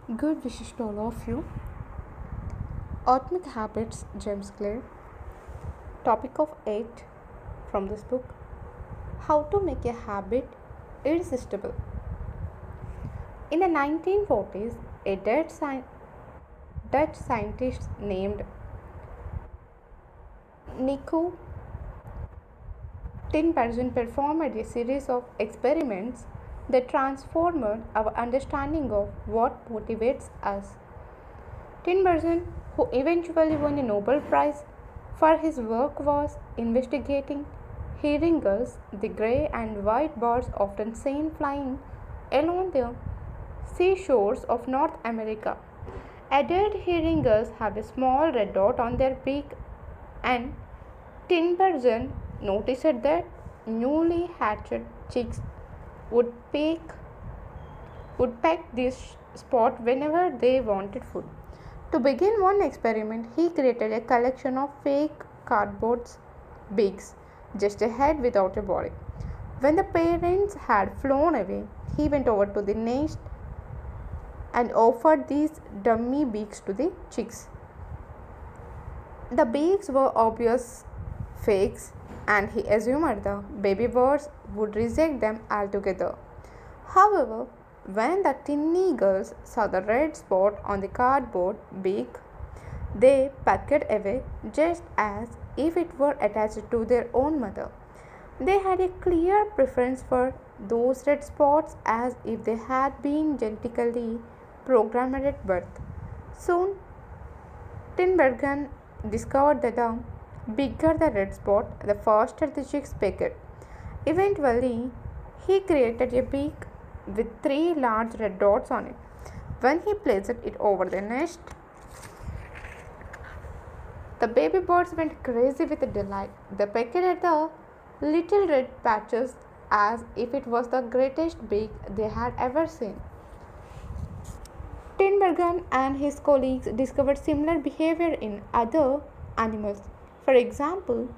Good wishes to all of you. Atomic Habits, James Clear. Topic of 8 from this book: How to Make a Habit Irresistible. In the 1940s, a Dutch scientist named Nico Tinbergen performed a series of experiments that transformed our understanding of what motivates us. Tinbergen, who eventually won a Nobel Prize for his work, was investigating hearing gulls, the grey and white birds often seen flying along the seashores of North America. Adult hearing gulls have a small red dot on their beak, and Tinbergen noticed that newly hatched chicks would peck, would peck this spot whenever they wanted food. To begin one experiment, he created a collection of fake cardboard beaks, just a head without a body. When the parents had flown away, he went over to the nest and offered these dummy beaks to the chicks. The beaks were obvious fakes, and he assumed the baby birds would reject them altogether. However, when the tinny girls saw the red spot on the cardboard beak, they pecked away just as if it were attached to their own mother. They had a clear preference for those red spots as if they had been genetically programmed at birth. Soon, Tinbergen discovered that the bigger the red spot, the faster the chicks pecked. Eventually, he created a beak with three large red dots on it. When he placed it over the nest, the baby birds went crazy with delight. They pecked at the little red patches as if it was the greatest beak they had ever seen. Tinbergen and his colleagues discovered similar behavior in other animals. For example,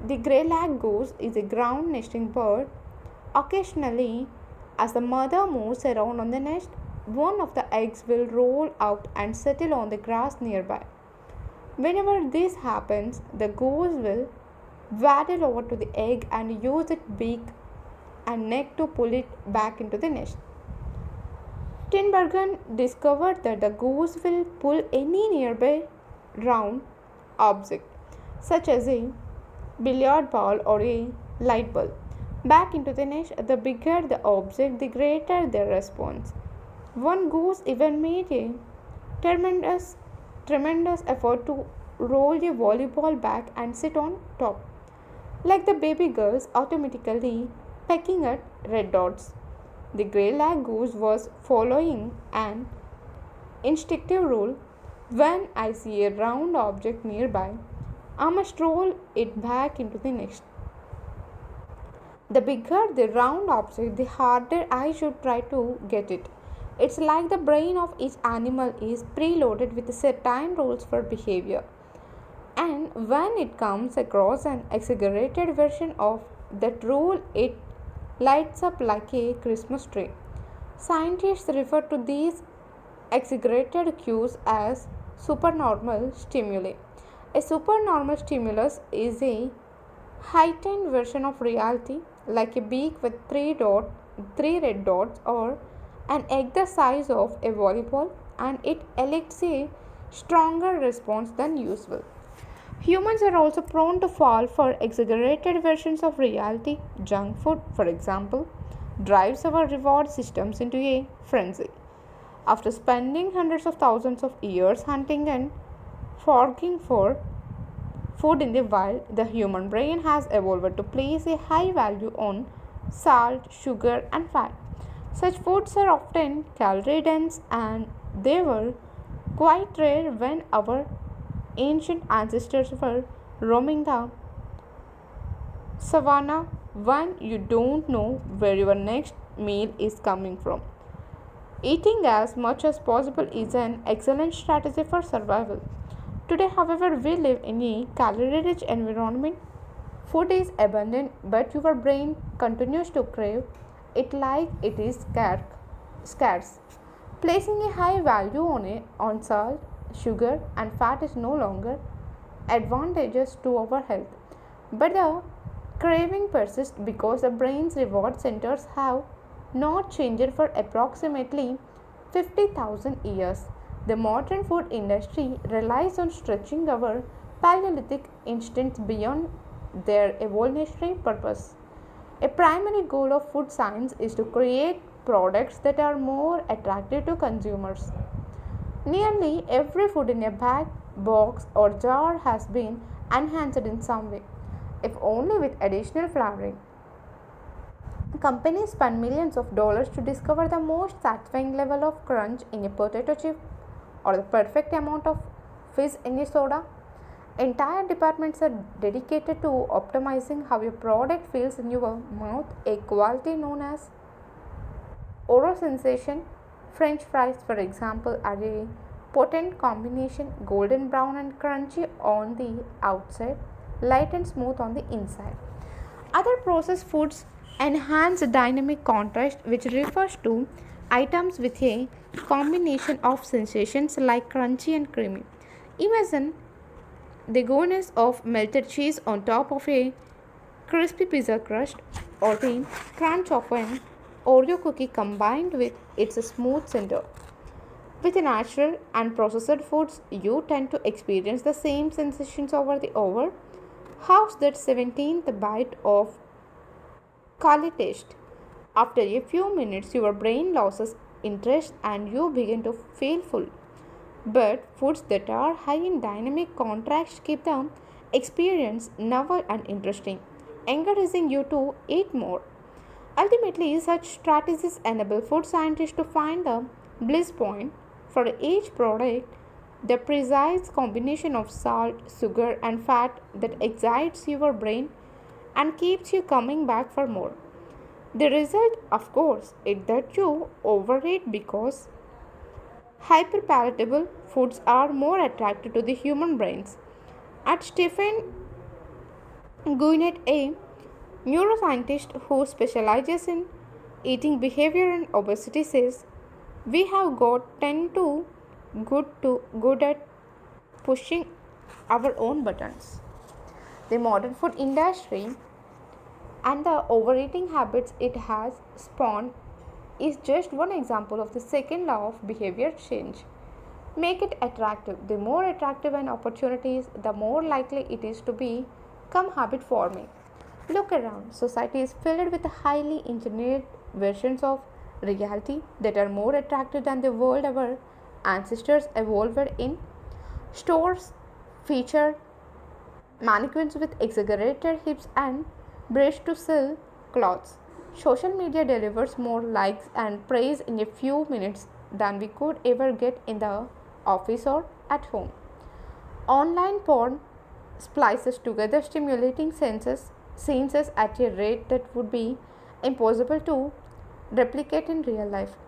the grey-lag goose is a ground nesting bird. Occasionally, as the mother moves around on the nest, one of the eggs will roll out and settle on the grass nearby. Whenever this happens, the goose will waddle over to the egg and use its beak and neck to pull it back into the nest. Tinbergen discovered that the goose will pull any nearby round object, such as a billiard ball or a light bulb, back into the nest. The bigger the object, the greater their response. One goose even made a tremendous effort to roll a volleyball back and sit on top, like the baby girls automatically pecking at red dots. The grey-lag goose was following an instinctive rule: when I see a round object nearby, I must roll it back into the nest. The bigger the round object, the harder I should try to get it. It's like the brain of each animal is preloaded with certain rules for behavior. And when it comes across an exaggerated version of that rule, it lights up like a Christmas tree. Scientists refer to these exaggerated cues as supernormal stimuli. A supernormal stimulus is a heightened version of reality, like a beak with three red dots, or an egg the size of a volleyball, and it elicits a stronger response than usual. Humans are also prone to fall for exaggerated versions of reality. Junk food, for example, drives our reward systems into a frenzy. After spending hundreds of thousands of years hunting and foraging for food in the wild, the human brain has evolved to place a high value on salt, sugar, and fat. Such foods are often calorie dense, and they were quite rare when our ancient ancestors were roaming the savannah. When you don't know where your next meal is coming from, eating as much as possible is an excellent strategy for survival. Today, however, we live in a calorie rich environment. Food is abundant, but your brain continues to crave it like it is scarce. Placing a high value on salt, sugar, and fat is no longer advantageous to our health. But the craving persists because the brain's reward centers have not changed for approximately 50,000 years. The modern food industry relies on stretching our Paleolithic instincts beyond their evolutionary purpose. A primary goal of food science is to create products that are more attractive to consumers. Nearly every food in a bag, box, or jar has been enhanced in some way, if only with additional flavoring. Companies spend millions of dollars to discover the most satisfying level of crunch in a potato chip or the perfect amount of fizz in a soda. Entire departments are dedicated to optimizing how your product feels in your mouth, a quality known as oral sensation. French fries, for example, are a potent combination, golden brown and crunchy on the outside, light and smooth on the inside. Other processed foods enhance dynamic contrast, which refers to items with a combination of sensations like crunchy and creamy. Imagine the goodness of melted cheese on top of a crispy pizza crust, or the crunch of an Oreo cookie combined with its smooth center. With natural and processed foods, you tend to experience the same sensations over the over. How's that 17th bite of Kali taste? After a few minutes, your brain loses interest and you begin to feel full. But foods that are high in dynamic contrast keep the experience novel and interesting, encouraging you to eat more. Ultimately, such strategies enable food scientists to find the bliss point for each product, the precise combination of salt, sugar, and fat that excites your brain and keeps you coming back for more. The result, of course, is that you overeat because hyperpalatable foods are more attractive to the human brains. At Stephen Guinnett, a neuroscientist who specializes in eating behavior and obesity, says, "We have got good at pushing our own buttons." The modern food industry and the overeating habits it has spawned is just one example of the second law of behavior change. Make it attractive. The more attractive an opportunity is, the more likely it is to become habit forming. Look around. Society is filled with highly engineered versions of reality that are more attractive than the world our ancestors evolved in. Stores feature mannequins with exaggerated hips and breasts to sell clothes. Social media delivers more likes and praise in a few minutes than we could ever get in the office or at home. Online porn splices together stimulating scenes at a rate that would be impossible to replicate in real life.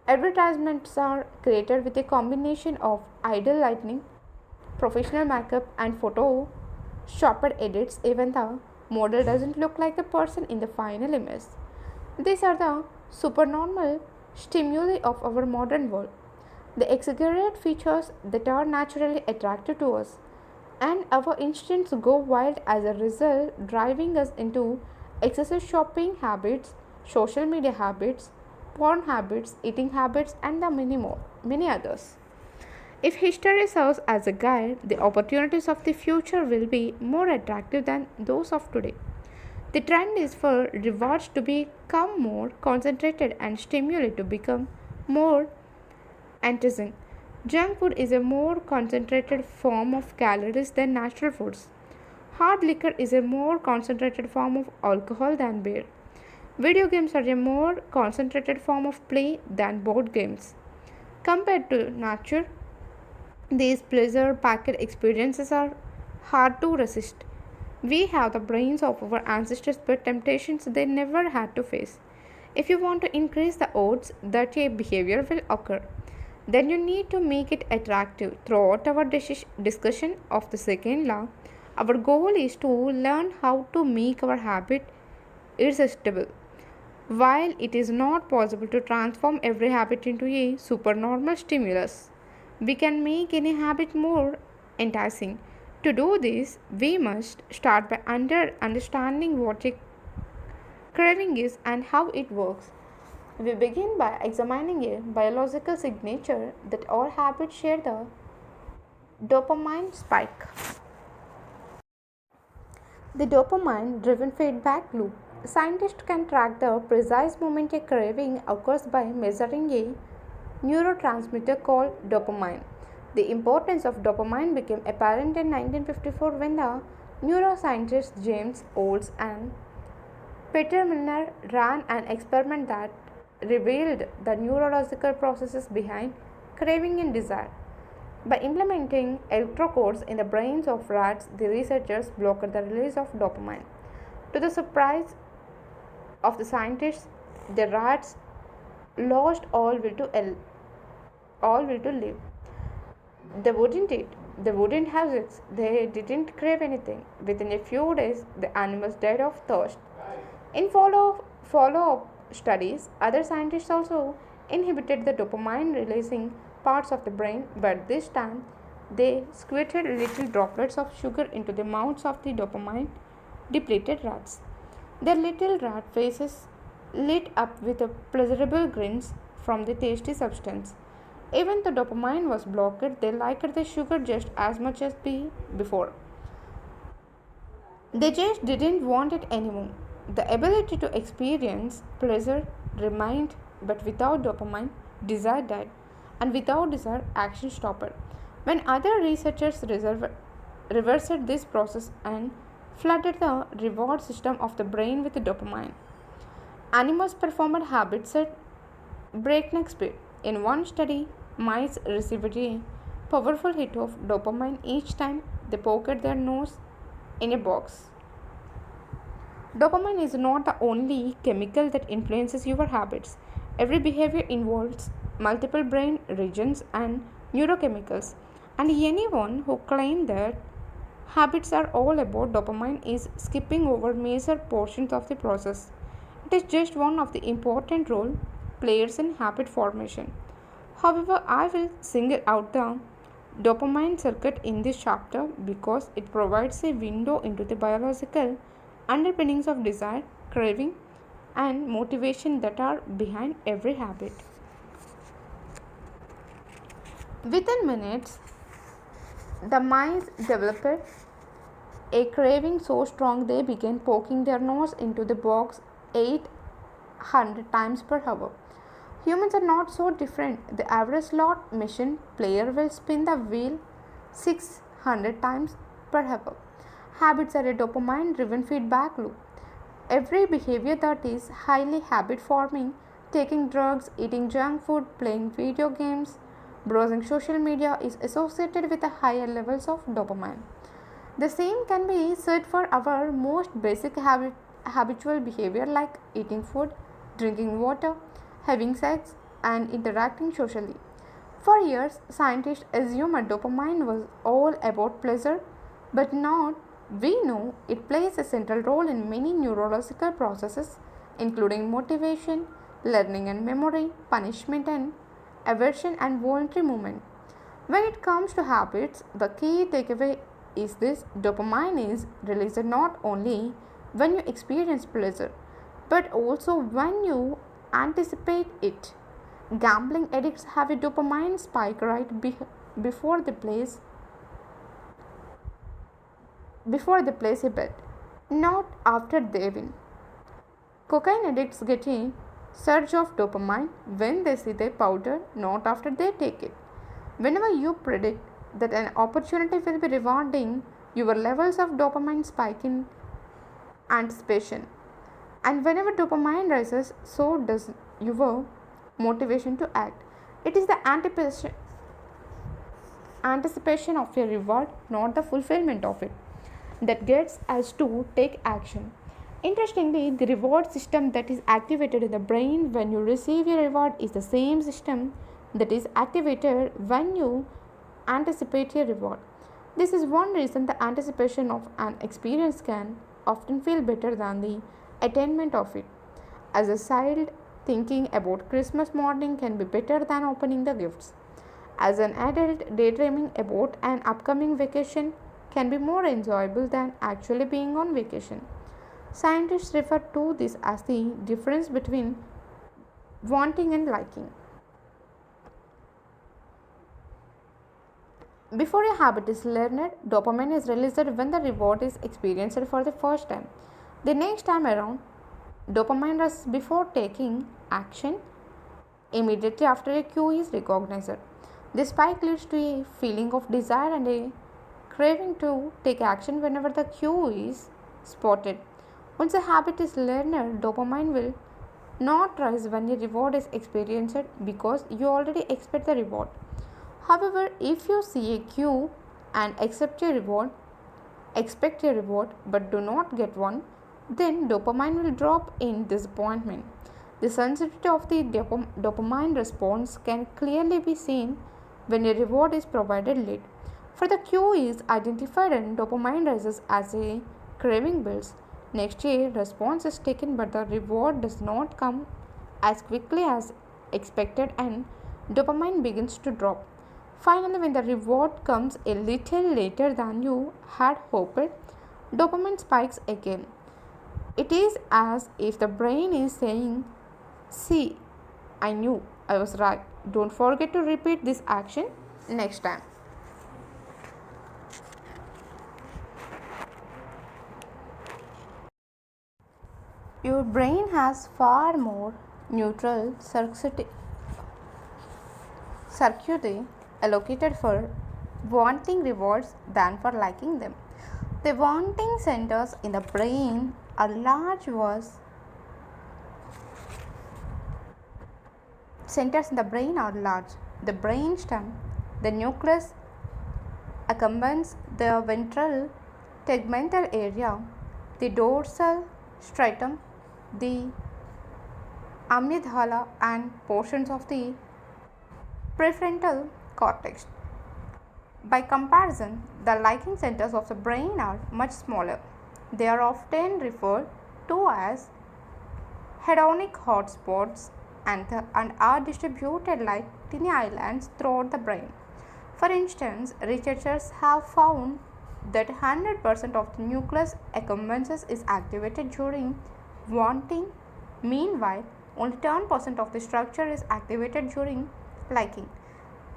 Advertisements are created with a combination of idle lighting, professional makeup, and photo shopped edits. Even the model doesn't look like the person in the final image. These are the supernormal stimuli of our modern world. They exaggerate features that are naturally attractive to us, and our instincts go wild as a result, driving us into excessive shopping habits, social media habits, porn habits, eating habits, and the many others. If history serves as a guide, the opportunities of the future will be more attractive than those of today. The trend is for rewards to become more concentrated and stimuli to become more enticing. Junk food is a more concentrated form of calories than natural foods. Hard liquor is a more concentrated form of alcohol than beer. Video games are a more concentrated form of play than board games. Compared to nature, these pleasure packed experiences are hard to resist. We have the brains of our ancestors but temptations they never had to face. If you want to increase the odds that a behavior will occur, then you need to make it attractive. Throughout our discussion of the second law, our goal is to learn how to make our habit irresistible. While it is not possible to transform every habit into a supernormal stimulus, we can make any habit more enticing. To do this, we must start by understanding what a craving is and how it works. We begin by examining a biological signature that all habits share, the dopamine spike. The dopamine driven feedback loop. Scientists can track the precise moment a craving occurs by measuring a neurotransmitter called dopamine. The importance of dopamine became apparent in 1954 when the neuroscientists James Olds and Peter Milner ran an experiment that revealed the neurological processes behind craving and desire. By implementing electrodes in the brains of rats, the researchers blocked the release of dopamine. To the surprise of the scientists, the rats lost all will to live. They wouldn't eat. They wouldn't have sex. They didn't crave anything. Within a few days, the animals died of thirst. In follow-up studies, other scientists also inhibited the dopamine releasing parts of the brain, but this time they squirted little droplets of sugar into the mouths of the dopamine depleted rats. Their little rat faces lit up with a pleasurable grins from the tasty substance. Even though dopamine was blocked, they liked the sugar just as much as before. They just didn't want it anymore. The ability to experience pleasure remained, but without dopamine, desire died, and without desire, action stopped. When other researchers reversed this process and flooded the reward system of the brain with dopamine, animals performed habits at breakneck speed. In one study, mice received a powerful hit of dopamine each time they poked their nose in a box. Dopamine is not the only chemical that influences your habits. Every behavior involves multiple brain regions and neurochemicals, and anyone who claims that habits are all about dopamine is skipping over major portions of the process. It is just one of the important role players in habit formation. However, I will single out the dopamine circuit in this chapter because it provides a window into the biological underpinnings of desire, craving, and motivation that are behind every habit. Within minutes, the mice developed a craving so strong they began poking their nose into the box 800 times per hour. Humans are not so different. The average slot machine player will spin the wheel 600 times per hour. Habits are a dopamine driven feedback loop. Every behavior that is highly habit forming, taking drugs, eating junk food, playing video games, browsing social media, is associated with a higher levels of dopamine. The same can be said for our most basic habitual behavior like eating food, drinking water, having sex, and interacting socially. For years, scientists assumed dopamine was all about pleasure, but now we know it plays a central role in many neurological processes, including motivation, learning and memory, punishment and aversion, and voluntary movement. When it comes to habits, the key takeaway is this: dopamine is released not only when you experience pleasure, but also when you anticipate it. Gambling addicts have a dopamine spike before they place a bet, not after they win. Cocaine addicts get a surge of dopamine when they see the powder, not after they take it. Whenever you predict that an opportunity will be rewarding, your levels of dopamine spike in anticipation. And whenever dopamine rises, so does your motivation to act. It is the anticipation of a reward, not the fulfillment of it, that gets us to take action. Interestingly, the reward system that is activated in the brain when you receive a reward is the same system that is activated when you anticipate a reward. This is one reason the anticipation of an experience can often feel better than the attainment of it. As a child, thinking about Christmas morning can be better than opening the gifts. As an adult, daydreaming about an upcoming vacation can be more enjoyable than actually being on vacation. Scientists refer to this as the difference between wanting and liking. Before a habit is learned, dopamine is released when the reward is experienced for the first time. The next time around, dopamine rushes before taking action immediately after a cue is recognized. This spike leads to a feeling of desire and a craving to take action whenever the cue is spotted. Once a habit is learned, dopamine will not rise when a reward is experienced because you already expect the reward. However, if you see a cue and expect a reward but do not get one, then dopamine will drop in disappointment. The sensitivity of the dopamine response can clearly be seen when a reward is provided late. For the cue is identified and dopamine rises as a craving builds. Next year, response is taken but the reward does not come as quickly as expected and dopamine begins to drop. Finally, when the reward comes a little later than you had hoped, dopamine spikes again. It is as if the brain is saying, "See, I knew I was right. Don't forget to repeat this action next time." Your brain has far more neutral circuitry allocated for wanting rewards than for liking them. The wanting centers in the brain are large was centers in the brain are large. The brainstem, the nucleus accompanies the ventral tegmental area, the dorsal striatum, the amygdala, and portions of the prefrontal cortex. By comparison, the liking centers of the brain are much smaller. They are often referred to as hedonic hotspots and are distributed like tiny islands throughout the brain. For instance, researchers have found that 100% of the nucleus accumbens is activated during wanting. Meanwhile, only 10% of the structure is activated during liking.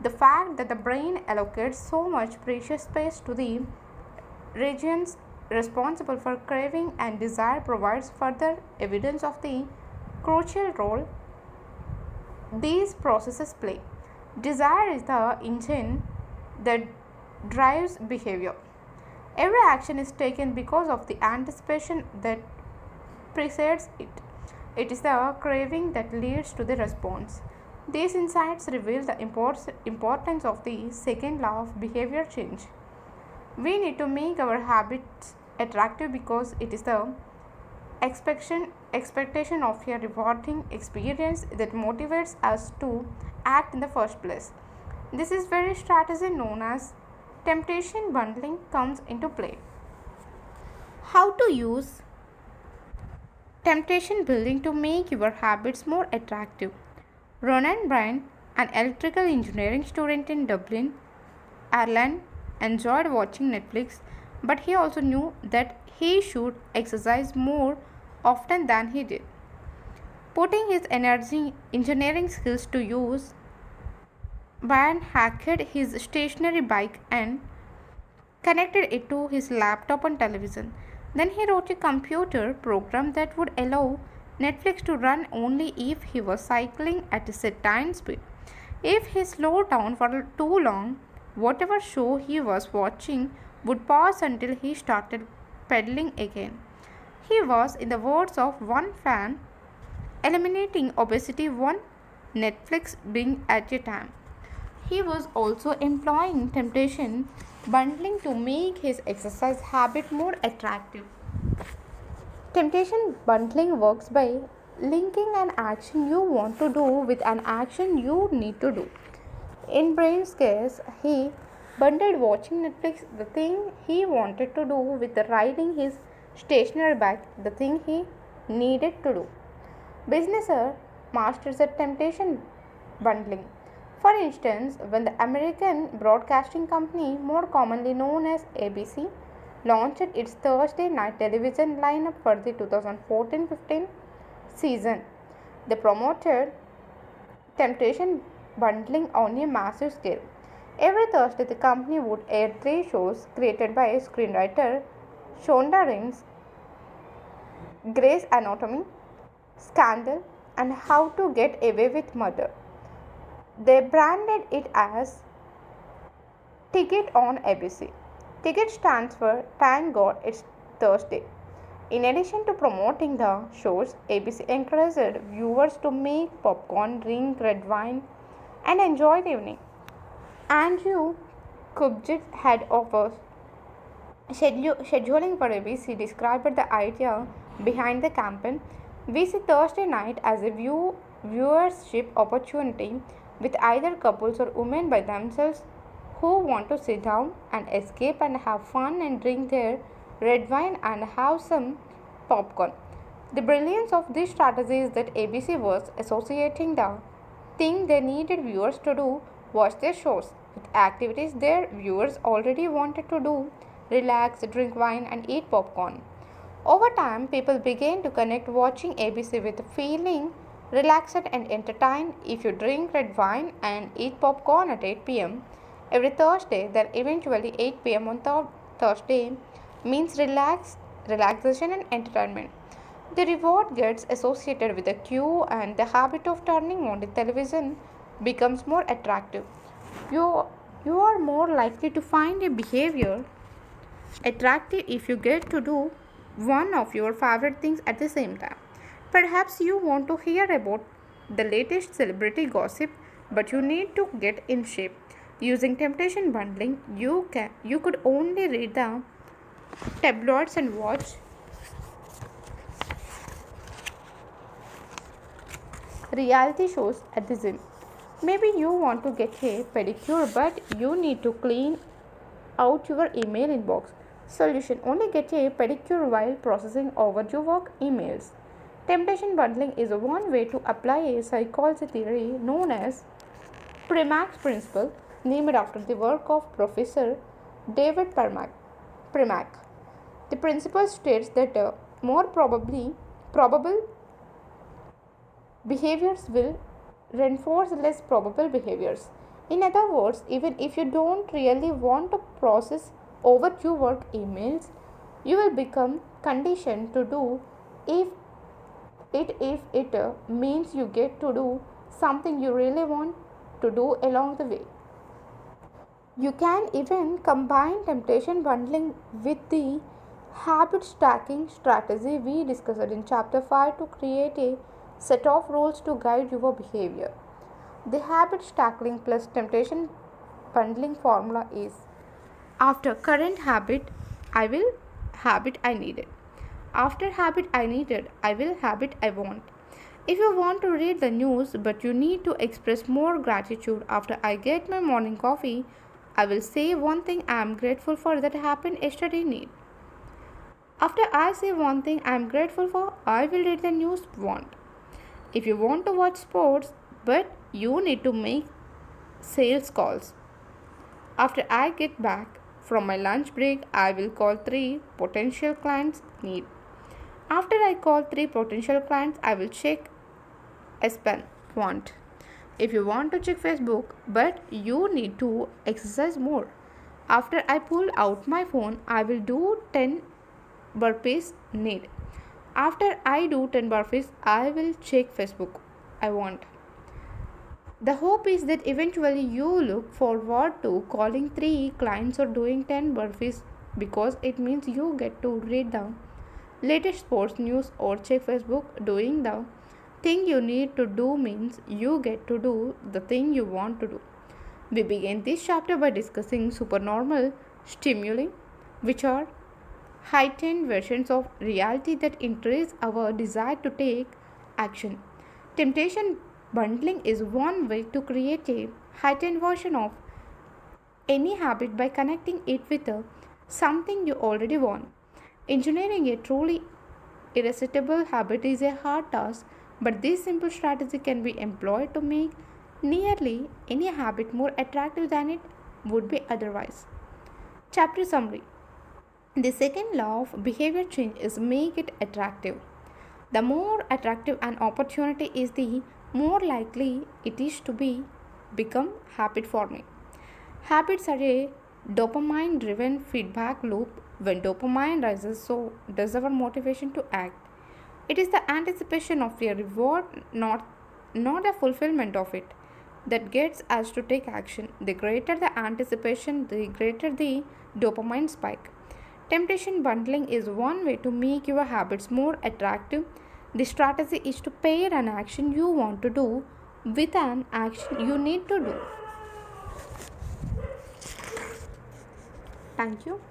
The fact that the brain allocates so much precious space to the regions responsible for craving and desire provides further evidence of the crucial role these processes play. Desire is the engine that drives behavior. Every action is taken because of the anticipation that precedes it. It is the craving that leads to the response. These insights reveal the importance of the second law of behavior change. We need to make our habits attractive because it is the expectation of a rewarding experience that motivates us to act in the first place. This is where a strategy known as temptation bundling comes into play. How to use temptation building to make your habits more attractive. Ronan Bryan, an electrical engineering student in Dublin, Ireland, enjoyed watching Netflix, but he also knew that he should exercise more often than he did. Putting his energy engineering skills to use, Bryan hacked his stationary bike and connected it to his laptop and television. Then he wrote a computer program that would allow Netflix to run only if he was cycling at a certain speed. If he slowed down for too long, whatever show he was watching would pause until he started pedaling again. He was, in the words of one fan, eliminating obesity one Netflix binge at a time. He was also employing temptation bundling to make his exercise habit more attractive. Temptation bundling works by linking an action you want to do with an action you need to do. In Brain's case, he bundled watching Netflix, the thing he wanted to do, with riding his stationary bike, the thing he needed to do. Businesses masters at temptation bundling. For instance, when the American Broadcasting Company, more commonly known as ABC, launched its Thursday night television lineup for the 2014-15 season, they promoted temptation bundling on a massive scale. Every Thursday, the company would air three shows created by screenwriter Shonda Rhimes: Grey's Anatomy, Scandal, and How to Get Away with Murder. They branded it as Ticket on ABC. Ticket stands for Thank God It's Thursday. In addition to promoting the shows, ABC encouraged viewers to make popcorn, drink red wine, and enjoy the evening. Andrew Kubjit, head of scheduling for ABC, described the idea behind the campaign. We see Thursday night as a viewership opportunity with either couples or women by themselves who want to sit down and escape and have fun and drink their red wine and have some popcorn. The brilliance of this strategy is that ABC was associating the thing they needed viewers to do, watch their shows, with activities their viewers already wanted to do: relax, drink wine, and eat popcorn. Over time, people began to connect watching ABC with feeling relaxed and entertained. If you drink red wine and eat popcorn at 8 p.m. every Thursday, then eventually 8 p.m. on Thursday means relaxation and entertainment. The reward gets associated with the cue, and the habit of turning on the television becomes more attractive. You, you are more likely to find a behavior attractive if you get to do one of your favorite things at the same time. Perhaps you want to hear about the latest celebrity gossip, but you need to get in shape. Using temptation bundling, you could only read the tabloids and watch reality shows at the gym. Maybe you want to get a pedicure, but you need to clean out your email inbox. Solution: only get a pedicure while processing overdue work emails. Temptation bundling is one way to apply a psychology theory known as Primak's principle, named after the work of Professor David Primak. The principle states that more probable behaviors will reinforce less probable behaviors. In other words, even if you don't really want to process overdue work emails, you will become conditioned to do if if it means you get to do something you really want to do along the way. You can even combine temptation bundling with the habit stacking strategy we discussed in chapter 5 to create a set of rules to guide your behavior. The habit stacking plus temptation bundling formula is: after current habit, I will habit I needed. After habit I needed, I will habit I want. If you want to read the news but you need to express more gratitude after I get my morning coffee, I will say one thing I am grateful for that happened yesterday. Need. After I say one thing I am grateful for, I will read the news want. If you want to watch sports but you need to make sales calls, after I get back from my lunch break, I will call 3 potential clients need. After I call 3 potential clients, I will check SPAN want. If you want to check Facebook but you need to exercise more, after I pull out my phone, I will do 10 burpees need. After I do 10 burpees, I will check Facebook I want. The hope is that eventually you look forward to calling 3 clients or doing 10 burpees, because it means you get to read the latest sports news or check Facebook. Doing the thing you need to do means you get to do the thing you want to do. We begin this chapter by discussing supernormal stimuli, which are heightened versions of reality that increase our desire to take action. Temptation bundling is one way to create a heightened version of any habit by connecting it with something you already want. Engineering a truly irresistible habit is a hard task, But this simple strategy can be employed to make nearly any habit more attractive than it would be otherwise. Chapter summary. The second law of behavior change is make it attractive. The more attractive an opportunity is, the more likely it is to become habit forming. Habits are a dopamine driven feedback loop. When dopamine rises, so does our motivation to act. It is the anticipation of a reward, not the fulfillment of it, that gets us to take action. The greater the anticipation, the greater the dopamine spike. Temptation bundling is one way to make your habits more attractive. The strategy is to pair an action you want to do with an action you need to do. Thank you.